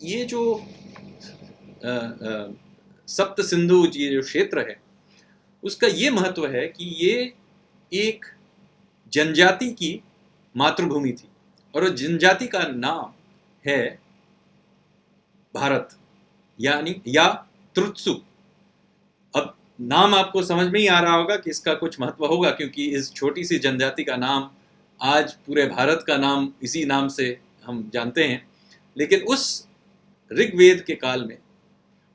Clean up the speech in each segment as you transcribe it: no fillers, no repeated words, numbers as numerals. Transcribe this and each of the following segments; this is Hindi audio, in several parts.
ये जो सप्त सिंधु ये जो क्षेत्र है उसका ये महत्व है कि ये एक जनजाति की मातृभूमि थी और जनजाति का नाम है भारत यानी या त्रुत्सु। अब नाम आपको समझ में ही आ रहा होगा कि इसका कुछ महत्व होगा, क्योंकि इस छोटी सी जनजाति का नाम आज पूरे भारत का नाम इसी नाम से हम जानते हैं। लेकिन उस ऋग्वेद के काल में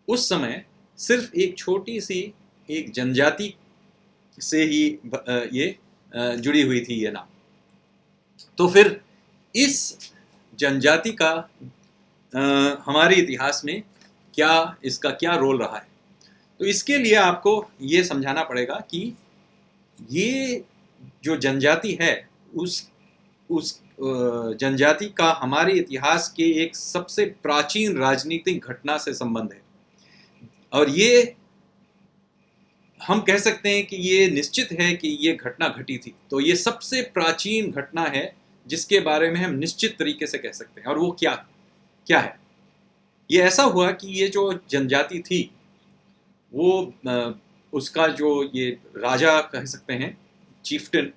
उस समय सिर्फ एक छोटी सी एक जनजाति से ही ये जुड़ी हुई थी ये नाम। तो फिर इस जनजाति का हमारे इतिहास में इसका क्या रोल रहा है, तो इसके लिए आपको ये समझाना पड़ेगा कि ये जो जनजाति है उस जनजाति का हमारे इतिहास के एक सबसे प्राचीन राजनीतिक घटना से संबंध है। और ये हम कह सकते हैं कि ये निश्चित है कि ये घटना घटी थी, तो ये सबसे प्राचीन घटना है जिसके बारे में हम निश्चित तरीके से कह सकते हैं। और वो क्या है? ये ऐसा हुआ कि ये जो जनजाति थी वो उसका जो ये राजा कह सकते हैं, चीफ्टन,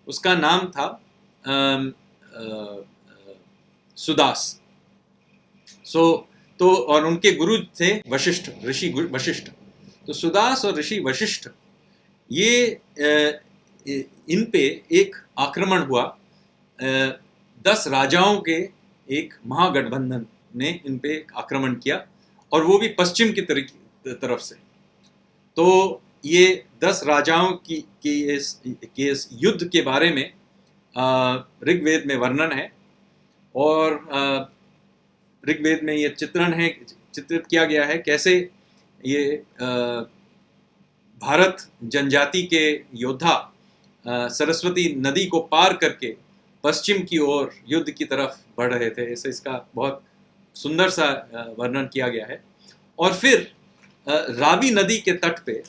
उसका नाम था सुदास। तो और उनके गुरु थे वशिष्ठ, ऋषि वशिष्ठ। तो सुदास और ऋषि वशिष्ठ ये इन पे एक आक्रमण हुआ। 10 राजाओं के एक महागठबंधन ने इन पे आक्रमण किया, और वो भी पश्चिम की तरफ से। तो ये 10 राजाओं की इस युद्ध के बारे में ऋग्वेद में वर्णन है, और ऋग्वेद में ये चित्रित किया गया है कैसे ये भारत जनजाति के योद्धा सरस्वती नदी को पार करके पश्चिम की ओर युद्ध की तरफ बढ़ रहे थे। ऐसे इसका बहुत सुंदर सा वर्णन किया गया है। और फिर रावी नदी के तट पे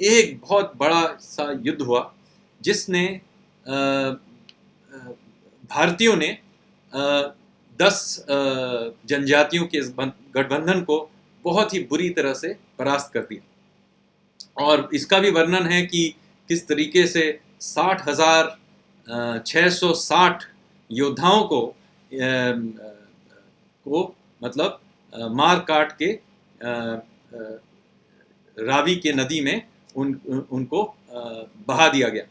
एक बहुत बड़ा सा युद्ध हुआ, जिसने भारतीयों ने 10 जनजातियों के इस गठबंधन को बहुत ही बुरी तरह से परास्त कर दिया। और इसका भी वर्णन है कि किस तरीके से 60,660 योद्धाओं को मतलब मार काट के रावी के नदी में उनको बहा दिया गया।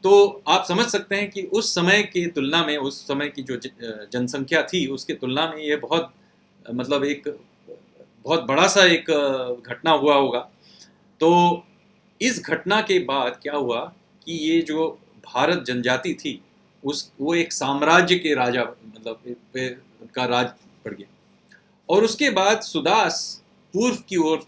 तो आप समझ सकते हैं कि उस समय की तुलना में, उस समय की जो जनसंख्या थी उसकी तुलना में ये बहुत मतलब एक बहुत बड़ा सा एक घटना हुआ होगा। तो इस घटना के बाद क्या हुआ कि ये जो भारत जनजाति थी वो एक साम्राज्य के राजा मतलब पे उनका राज पड़ गया। और उसके बाद सुदास पूर्व की ओर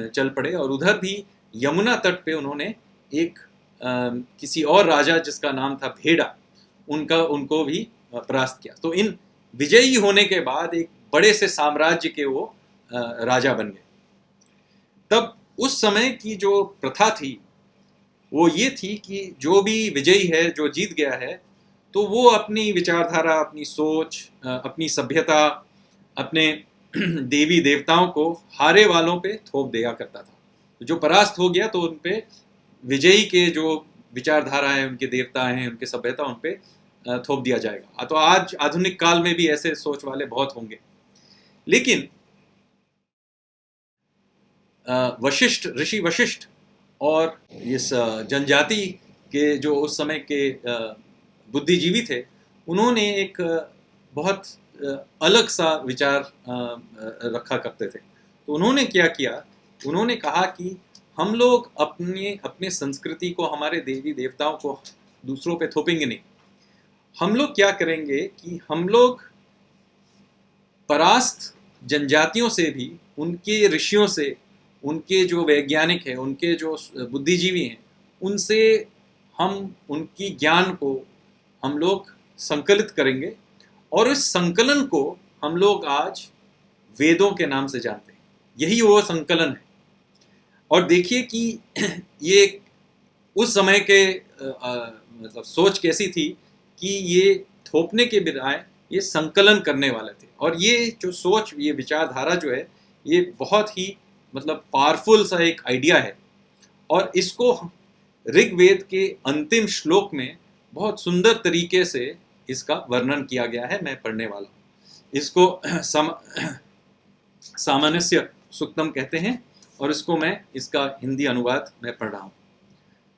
चल पड़े, और उधर भी यमुना तट पे उन्होंने एक किसी और राजा जिसका नाम था भेड़ा, उनको भी परास्त किया। तो इन विजयी होने के बाद एक बड़े से साम्राज्य के वो राजा बन गए। तब उस समय की जो प्रथा थी वो ये थी कि जो भी विजयी है, जो जीत गया है, तो वो अपनी विचारधारा, अपनी सोच, अपनी सभ्यता, अपने देवी देवताओं को हारे वालों पे थोप दिया करता था। तो जो परास्त हो गया तो उन पे विजयी के जो विचारधारा है, उनके देवता हैं, उनके सभ्यता, उन पे थोप दिया जाएगा। तो आज आधुनिक काल में भी ऐसे सोच वाले बहुत होंगे। लेकिन ऋषि वशिष्ठ और इस जनजाति के जो उस समय के बुद्धिजीवी थे, उन्होंने एक बहुत अलग सा विचार रखा करते थे। तो उन्होंने क्या किया, उन्होंने कहा कि हम लोग अपने संस्कृति को, हमारे देवी देवताओं को दूसरों पे थोपेंगे नहीं। हम लोग क्या करेंगे कि हम लोग परास्त जनजातियों से भी, उनके ऋषियों से, उनके जो वैज्ञानिक हैं, उनके जो बुद्धिजीवी हैं, उनसे हम उनकी ज्ञान को हम लोग संकलित करेंगे, और इस संकलन को हम लोग आज वेदों के नाम से जानते हैं। यही वो संकलन है। और देखिए कि ये उस समय के मतलब सोच कैसी थी कि ये थोपने के बजाय ये संकलन करने वाले थे। और ये जो सोच, ये विचारधारा जो है, ये बहुत ही मतलब पावरफुल सा एक आइडिया है। और इसको ऋग्वेद के अंतिम श्लोक में बहुत सुंदर तरीके से इसका वर्णन किया गया है। मैं पढ़ने वाला हूँ इसको। सामान्यस्य सूक्तम कहते हैं, और इसको मैं, इसका हिंदी अनुवाद मैं पढ़ रहा हूँ।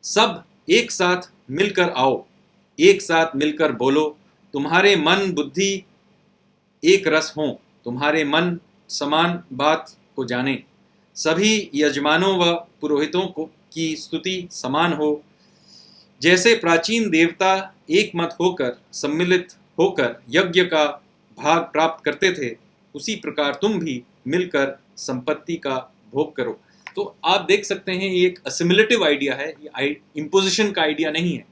सब एक साथ मिलकर आओ, एक साथ मिलकर बोलो, तुम्हारे मन बुद्धि एक रस हो, तुम्हारे मन समान बात को जाने, सभी यजमानों व पुरोहितों को की स्तुति समान हो। जैसे प्राचीन देवता एक मत होकर सम्मिलित होकर यज्ञ का भाग प्राप्त करते थे, उसी प्रकार तुम भी मिलकर संपत्ति का भोग करो। तो आप देख सकते हैं ये एक असिमिलेटिव आइडिया है, ये इम्पोजिशन का आइडिया नहीं है।